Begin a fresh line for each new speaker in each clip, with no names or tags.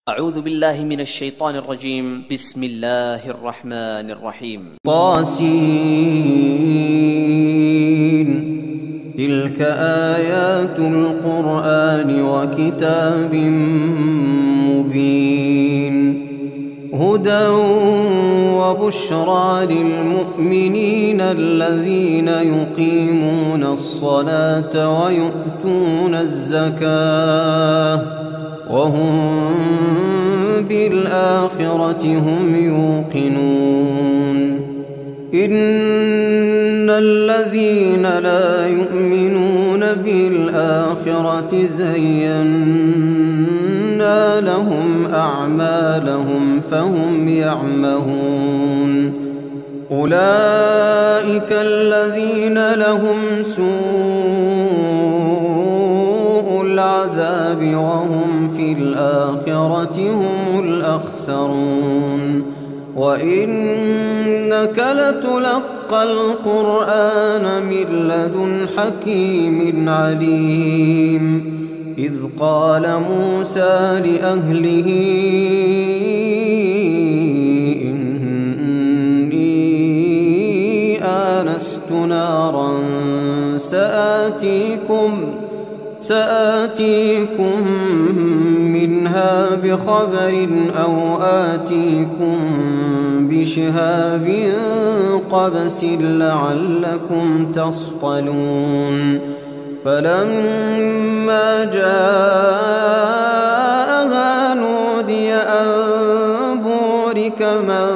أعوذ بالله من الشيطان الرجيم. بسم الله الرحمن الرحيم.
طاسين. تلك آيات القرآن وكتاب مبين هدى وبشرى للمؤمنين الذين يقيمون الصلاة ويؤتون الزكاة وهم بالآخرة هم يوقنون. إن الذين لا يؤمنون بالآخرة زينا لهم أعمالهم فهم يعمهون. أولئك الذين لهم سوء العذاب وهم في الآخرة هم الأخسرون. وإنك لتلقى القرآن من لدن حكيم عليم. إذ قال موسى لأهله إني آنست نارا سآتيكم منها بخبر أو آتيكم بشهاب قبس لعلكم تصطلون. فلما جاءها نودي أن بورك من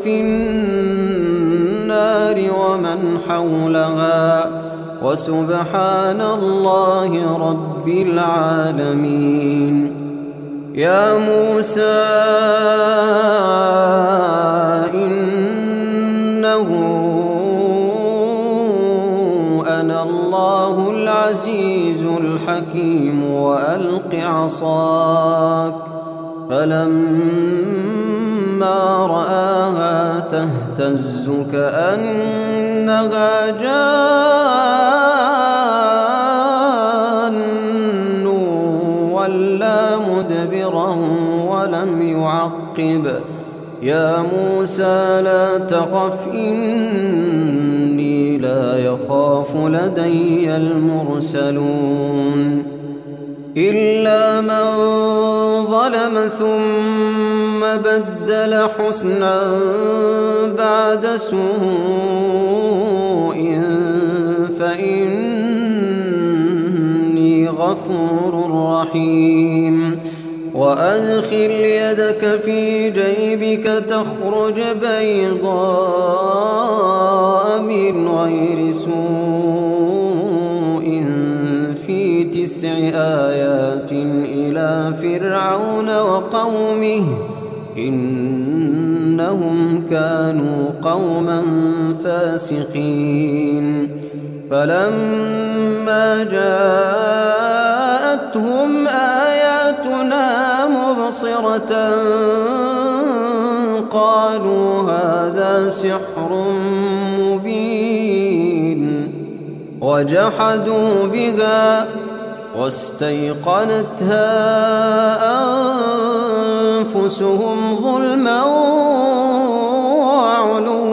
في النار ومن حولها وسبحان الله رب العالمين. يا موسى إنه أنا الله العزيز الحكيم وألق عصاك. فلما رآها تهتز كأنها جان ولا مدبرا ولم يعقب. يا موسى لا تخف إني لا يخاف لدي المرسلون. إلا من ظلم ثم بدل حسنا بعد سوء فإني غفور رحيم. وأدخل يدك في جيبك تخرج بيضاء من غير سوء في 9 آيات إلى فرعون وقومه إنهم كانوا قوما فاسقين. فلما جاءتهم آياتنا مبصرة قالوا هذا سحر مبين وجحدوا بها واستيقنتها أنفسهم ظلما وعلوا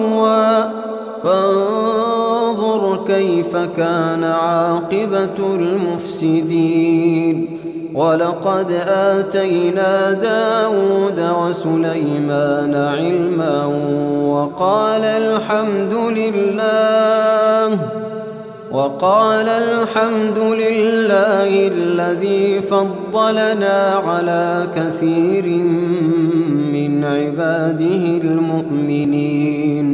فانظر كيف كان عاقبة المفسدين. ولقد آتينا داود وسليمان علما وقال الحمد لله الذي فضلنا على كثير من عباده المؤمنين.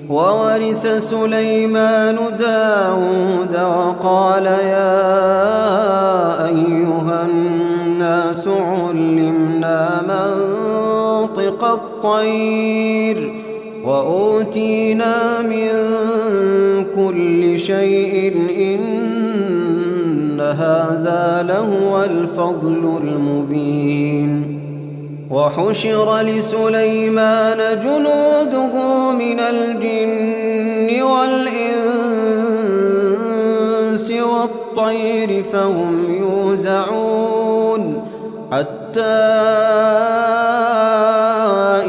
وورث سليمان داود وقال يا أيها الناس علمنا منطق الطير وأوتينا من كل شيء إن هذا لهو الفضل المبين. وحشر لسليمان جنوده من الجن والإنس والطير فهم يوزعون حتى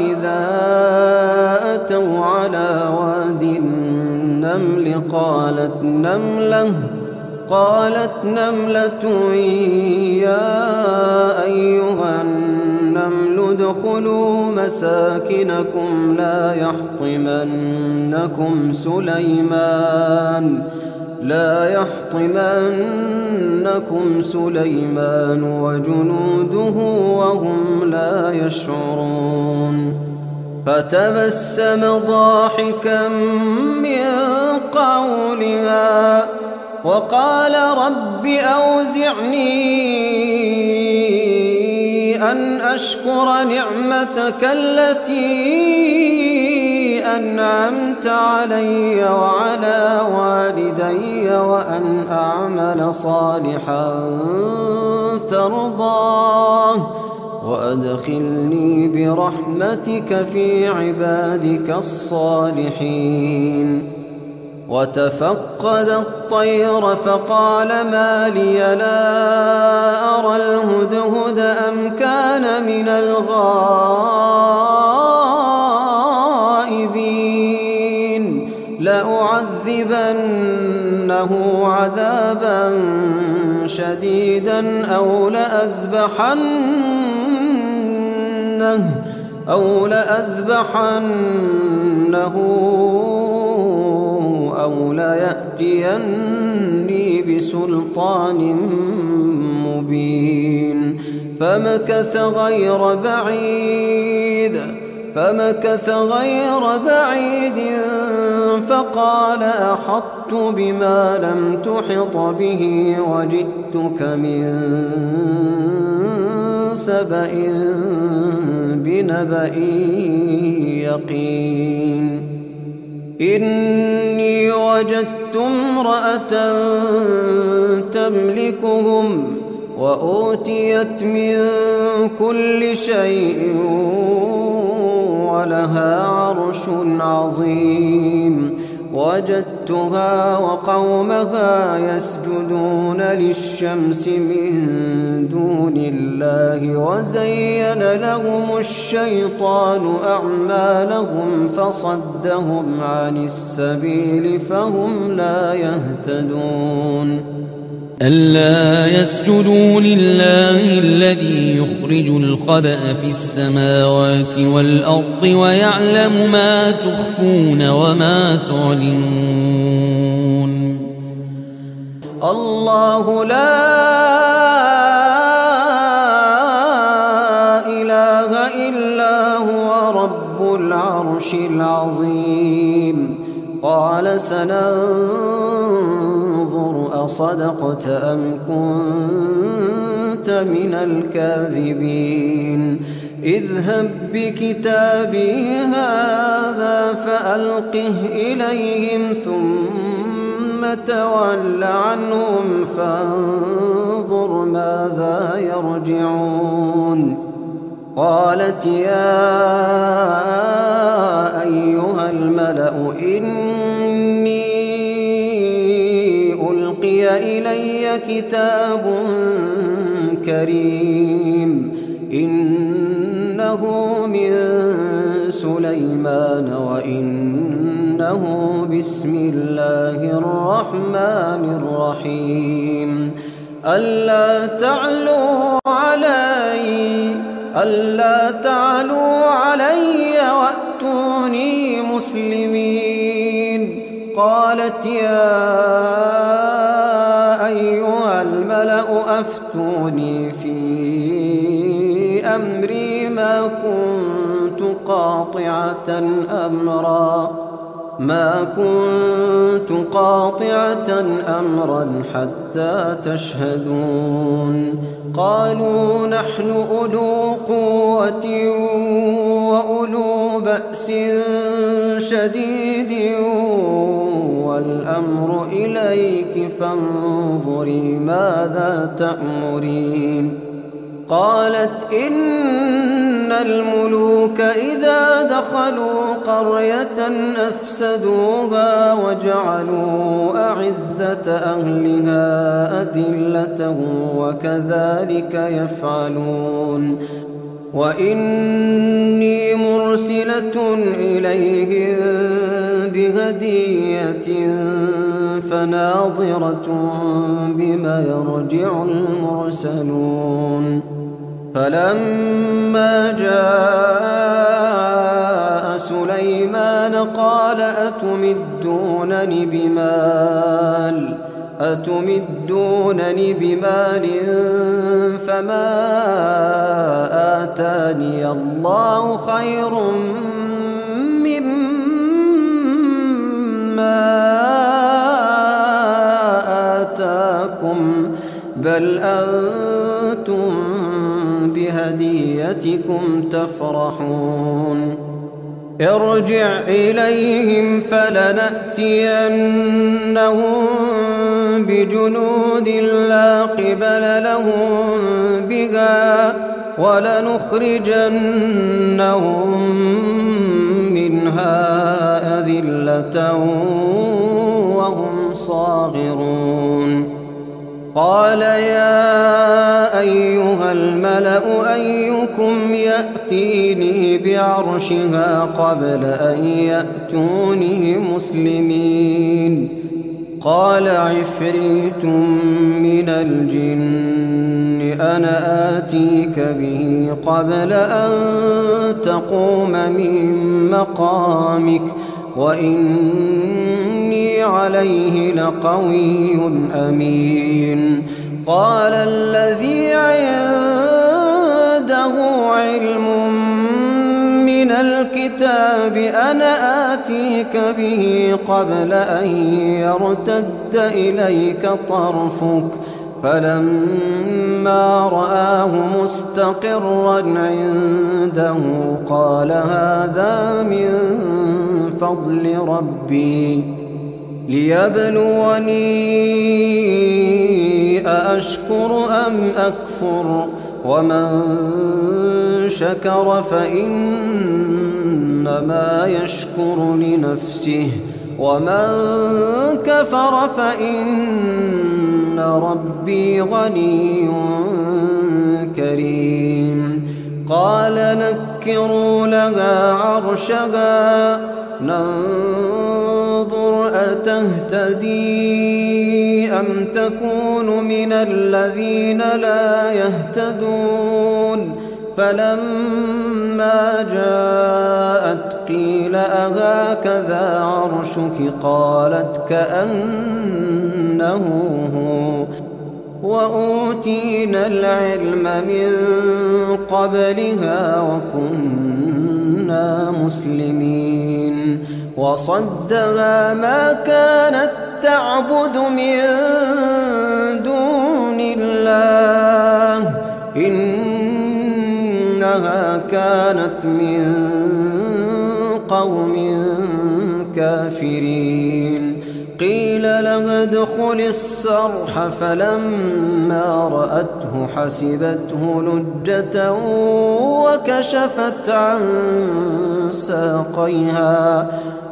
إذا أتوا على واد النمل قالت نملة يا أيها النمل ادخلوا مساكنكم لا يحطمنكم سليمان وجنوده وهم لا يشعرون فتبسم ضاحكا من قولها وقال رب أوزعني أن أشكر نعمتك التي أنعمت علي وعلى والدي وأن أعمل صالحا ترضاه وأدخلني برحمتك في عبادك الصالحين. وتفقد الطير فقال ما لي لا أرى الهدهد أم كان من الغائبين لأعذبنه عذابا شديدا أو لأذبحنه أو ليأتيني بسلطان مبين. فمكث غير بعيد فقال أحطت بما لم تحط به وجئتك من سبأ بنبأ يقين. إني وجدت امرأة تملكهم وأوتيت من كل شيء ولها عرش عظيم. وجدتها وقومها يسجدون للشمس من دون الله وزين لهم الشيطان أعمالهم فصدهم عن السبيل فهم لا يهتدون.
ألا يسجدوا لله الذي يخرج الخبأ في السماوات والأرض ويعلم ما تخفون وما تعلنون.
الله لا إله إلا هو رب العرش العظيم. قال سننظر أصدقت أم كنت من الكاذبين. اذهب بكتابي هذا فألقه إليهم ثم تول عنهم فانظر ماذا يرجعون. قالت يا أيها الملأ إني ألقي إلي كتاب كريم إنه من سليمان وإنه بسم الله الرحمن الرحيم. ألا تعلوا علي وأتوني مسلمين. قالت يا أيها الملأ أفتوني في أمري ما كنت قاطعة أمرا حتى تشهدون. قالوا نحن أولو قوة وأولو بأس شديد والأمر إليك فانظري ماذا تأمرين. قالت إن الملوك إذا دخلوا قرية أفسدوها وجعلوا أعزة أهلها أذلة وكذلك يفعلون وإني مرسلة إليهم بهدية فناظرة بما يرجع المرسلون فلما جاء سليمان قال أتمدونني بمال فما آتاني الله خير مما آتاكم بل أنتم بهديتكم تفرحون ارجع إليهم فلنأتينهم بجنود لا قبل لهم بها ولنخرجنهم منها أذلة وهم صاغرون قال يا أيها الملأ أيكم يأتيني بعرشها قبل أن يأتوني مسلمين قال عفريت من الجن أنا آتيك به قبل أن تقوم من مقامك وإني عليه لقوي أمين قال الذي عنده علم من الكتاب أنا آتيك به قبل أن يرتد إليك طرفك فلما رآه مستقرا عنده قال هذا من فضل ربي ليبلوني أأشكر أم أكفر ومن شكر فإنما يشكر لنفسه ومن كفر فإن ربي غني كريم قال نكروا لها عرشها ننظر أتهتدي أم تكون من الذين لا يهتدون فلما جاءت قيل أهكذا عرشك قالت كأنه هو وأوتينا العلم من قبلها وكنا مسلمين وصدها ما كانت تعبد من دون الله إنها كانت من قوم كافرين قيل لها ادخل الصرح فلما رأته حسبته لجة وكشفت عن ساقيها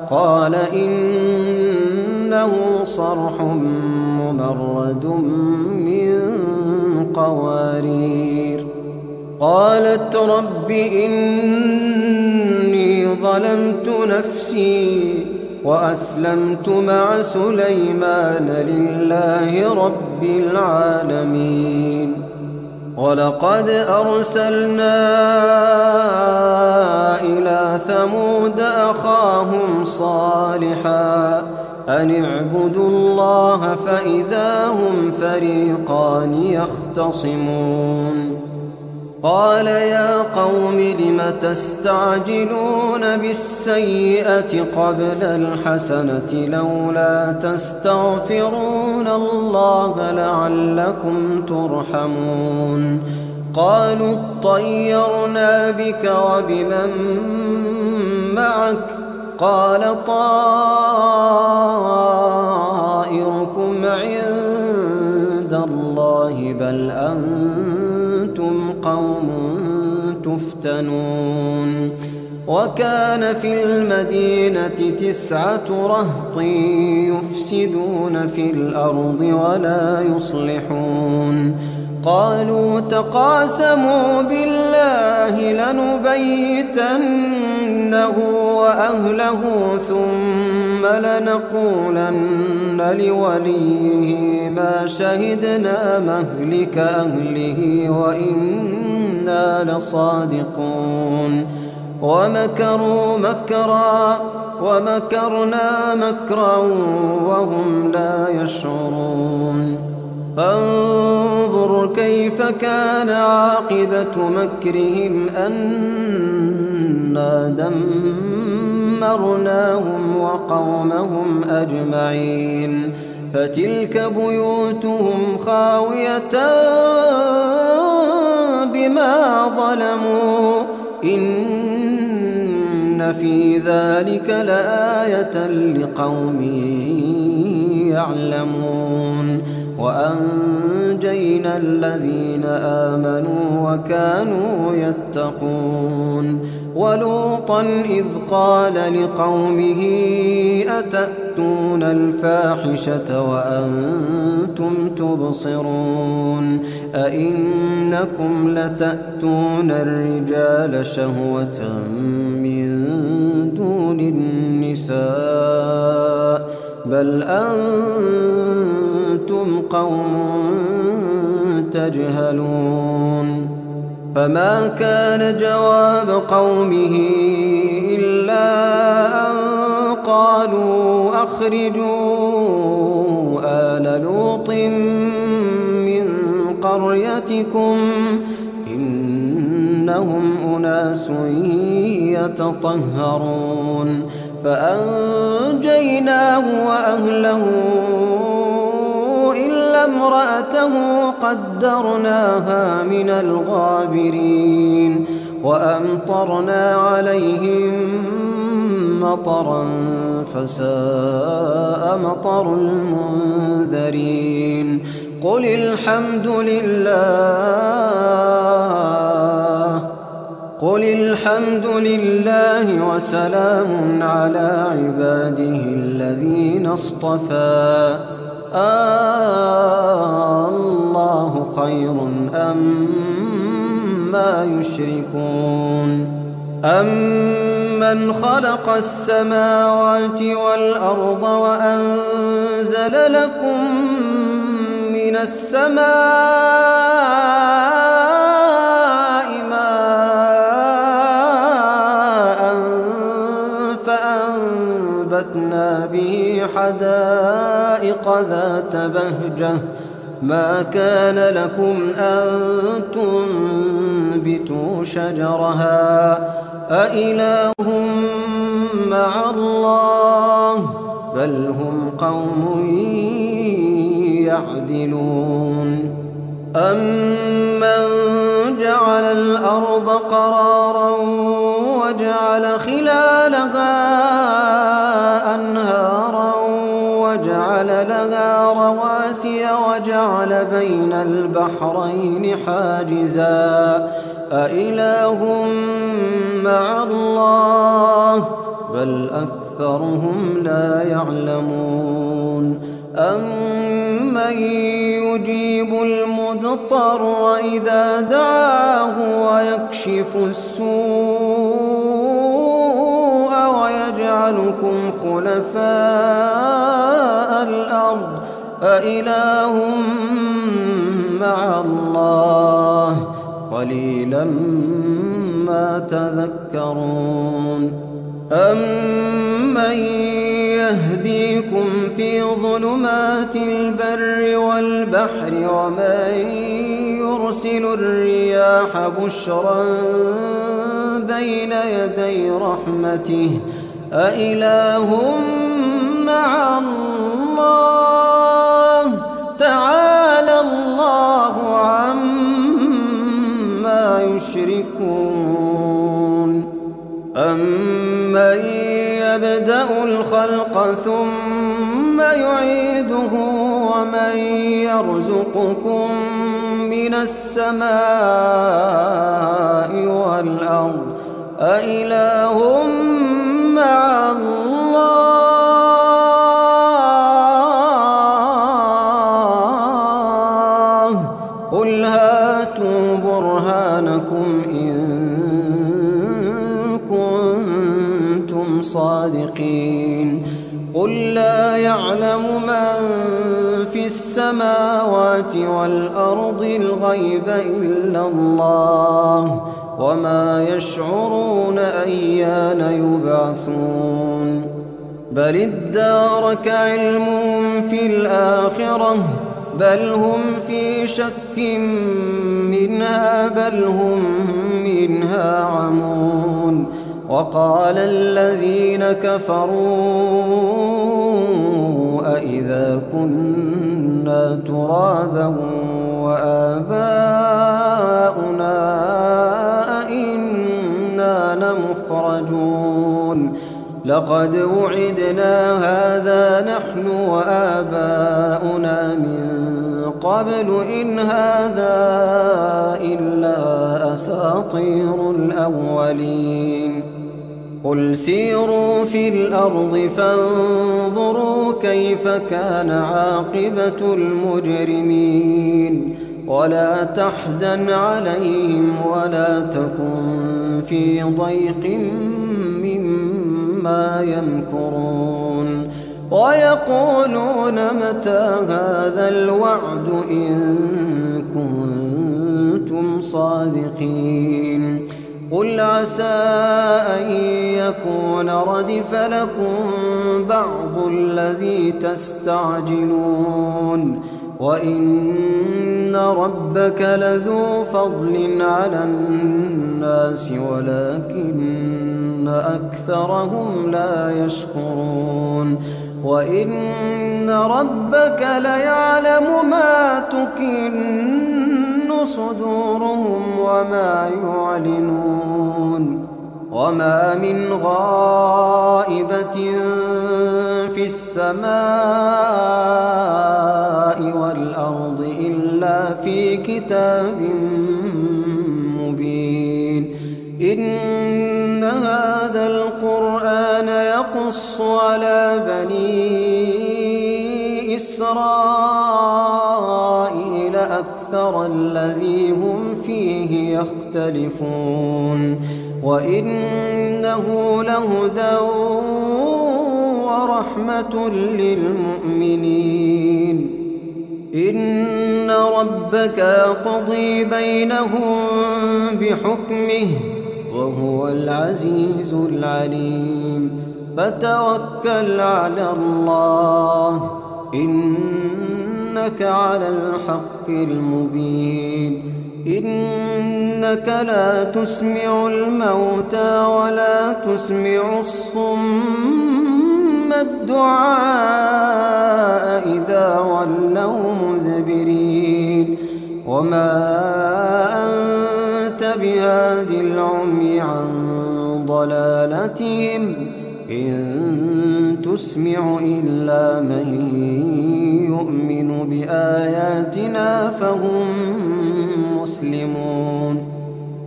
قال إنه صرح ممرد من قوارير قالت رب إني ظلمت نفسي وأسلمت مع سليمان لله رب العالمين ولقد أرسلنا إلى ثمود أخاهم صالحا أن اعبدوا الله فإذا هم فريقان يختصمون قال يا قوم لم تستعجلون بالسيئة قبل الحسنة لولا تستغفرون الله لعلكم ترحمون قالوا اطيرنا بك وبمن معك قال طائركم عند الله بل أنتم قوم تفتنون وكان في المدينة 9 رهط يفسدون في الأرض ولا يصلحون قالوا تقاسموا بالله لنبيتنه وأهله ثم لنقولن لوليه ما شهدنا مهلك أهله وإنا لصادقون ومكروا مكرا ومكرنا مكرا وهم لا يشعرون فانظر كيف كان عاقبة مكرهم أنا دمرناهم وقومهم أجمعين فتلك بيوتهم خاوية بما ظلموا إن في ذلك لآية لقوم يعلمون وأنجينا الذين آمنوا وكانوا يتقون ولوطا إذ قال لقومه أتأتون الفاحشة وأنتم تبصرون أئنكم لتأتون الرجال شهوة من دون النساء بل أنتم قوم تجهلون فما كان جواب قومه إلا أن قالوا أخرجوا آل لوط من قريتكم إنهم أناس يتطهرون فأنجيناه وأهله إلا امرأته قدرناها من الغابرين وأمطرنا عليهم مطرا فساء مطر المنذرين قل الحمد لله وسلام على عباده الذين اصطفى الله خير أما يشركون أمن خلق السماوات والأرض وأنزل لكم من السماء ماء فأنبتنا به حدائق ذات بهجة ما كان لكم أن تنبتوا شجرها أإله مع الله بل هم قوم يعدلون أمن جعل الأرض قرارا وجعل خلالها أنهارا وجعل لها رواسي وجعل بين البحرين حاجزا أإله مع الله بل أكثرهم لا يعلمون أمن يجيب المضطر إذا دعاه ويكشف السوء ويجعلكم خلفاء الأرض أإله مع الله قليلا ما تذكرون أمن يهديكم في ظلمات البر والبحر ومن يرسل الرياح بشرا بين يدي رحمته أإله مع الله تعالى الله عما يشركون أمن يبدأ الخلق ثم يعيده ومن يرزقكم من السماء والأرض أإله مع الله قل هاتوا برهانكم إن كنتم صادقين قل لا يعلم من في السماوات والأرض الغيب إلا الله وما يشعرون أيان يبعثون بل ادارك علمهم في الآخرة بل هم في شك منها بل هم منها عمون وقال الذين كفروا أإذا كنا ترابا وآباؤنا أئنا لمخرجون لقد وعدنا هذا نحن وآباؤنا من قبل إن هذا إلا أساطير الأولين قل سيروا في الأرض فانظروا كيف كان عاقبة المجرمين ولا تحزن عليهم ولا تكن في ضيق مما يمكرون ويقولون متى هذا الوعد إن كنتم صادقين قل عسى أن يكون ردف لكم بعض الذي تستعجلون وإن ربك لذو فضل على الناس ولكن أكثرهم لا يشكرون وإن ربك ليعلم ما تكن صدورهم وما يعلنون وما من غائبة في السماء والأرض إلا في كتاب مبين إن هذا القرآن يقص على بني إسرائيل أكثر الذي هم فيه يختلفون وإنه لهدى ورحمة للمؤمنين إن ربك يقضي بينهم بحكمه وهو العزيز العليم فتوكل على الله إنك على الحق المبين إنك لا تسمع الموتى ولا تسمع الصم الدعاء إذا ولوا مدبرين وما أنت بهاد العمي عن ضلالتهم إن تسمع إلا من يؤمن بآياتنا فهم مسلمون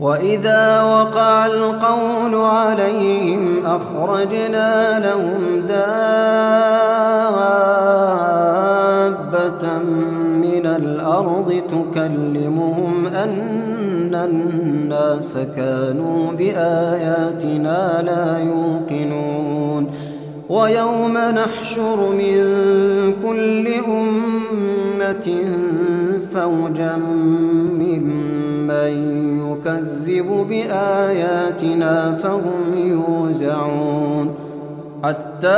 وإذا وقع القول عليهم أخرجنا لهم دابة من الأرض تكلمهم أن الناس كانوا بآياتنا لا يوقنون ويوم نحشر من كل أمة فوجا ممن يكذب بآياتنا فهم يوزعون حتى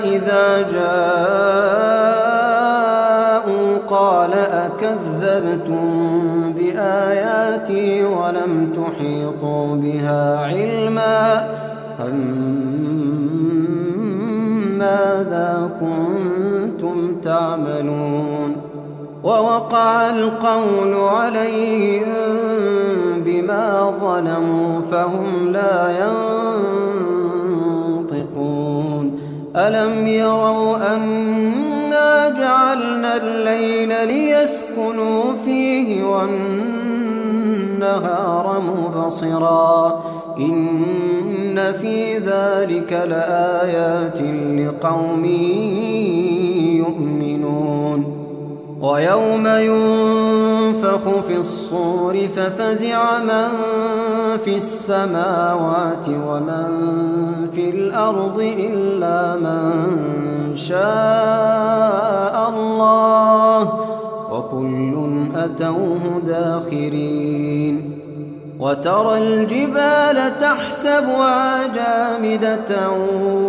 إذا جاءوا قال أكذبتم بآياتي ولم تحيطوا بها علما ماذا كنتم تعملون ووقع القول عليهم بما ظلموا فهم لا ينطقون ألم يروا أنا جعلنا الليل ليسكنوا فيه والنهار والنهار مبصرا إن في ذلك لآيات لقوم يؤمنون ويوم ينفخ في الصور ففزع من في السماوات ومن في الأرض إلا من شاء الله وكل أتوه داخرين وترى الجبال تحسبها جامدة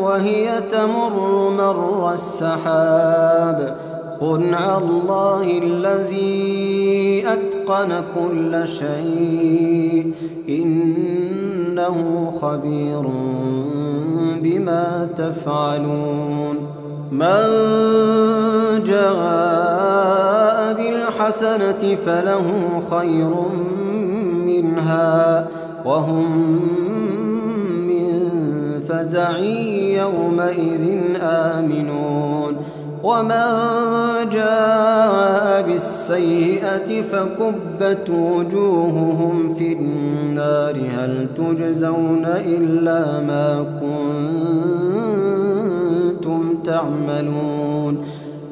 وهي تمر مر السحاب صنع الله الذي أتقن كل شيء إنه خبير بما تفعلون من جاء بالحسنة فله خير منها وهم من فزع يومئذ آمنون ومن جاء بالسيئة فكبت وجوههم في النار هل تجزون إلا ما كنتم تعملون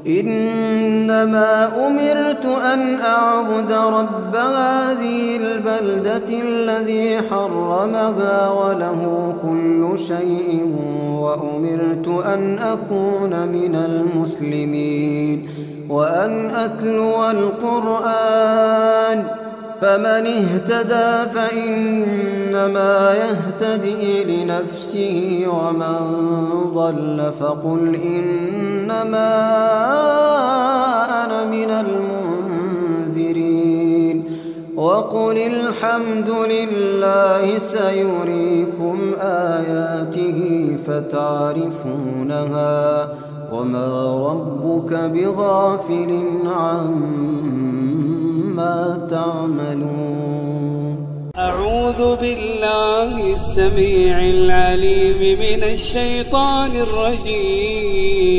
إنما أمرت أن أعبد رب هذه البلدة الذي حرمها وله كل شيء وأمرت أن أكون من المسلمين وأن أتلو القرآن فمن اهتدى فإنما يهتدي لنفسه ومن ضل فقل إنما أنا من المنذرين وقل الحمد لله سيريكم آياته فتعرفونها وما ربك بغافل عما تعملون
أعوذ بالله السميع العليم من الشيطان الرجيم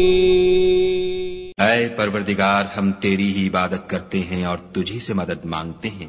ऐ परवरदिगार हम तेरी ही इबादत करते हैं और तुझी से मदद मांगते हैं।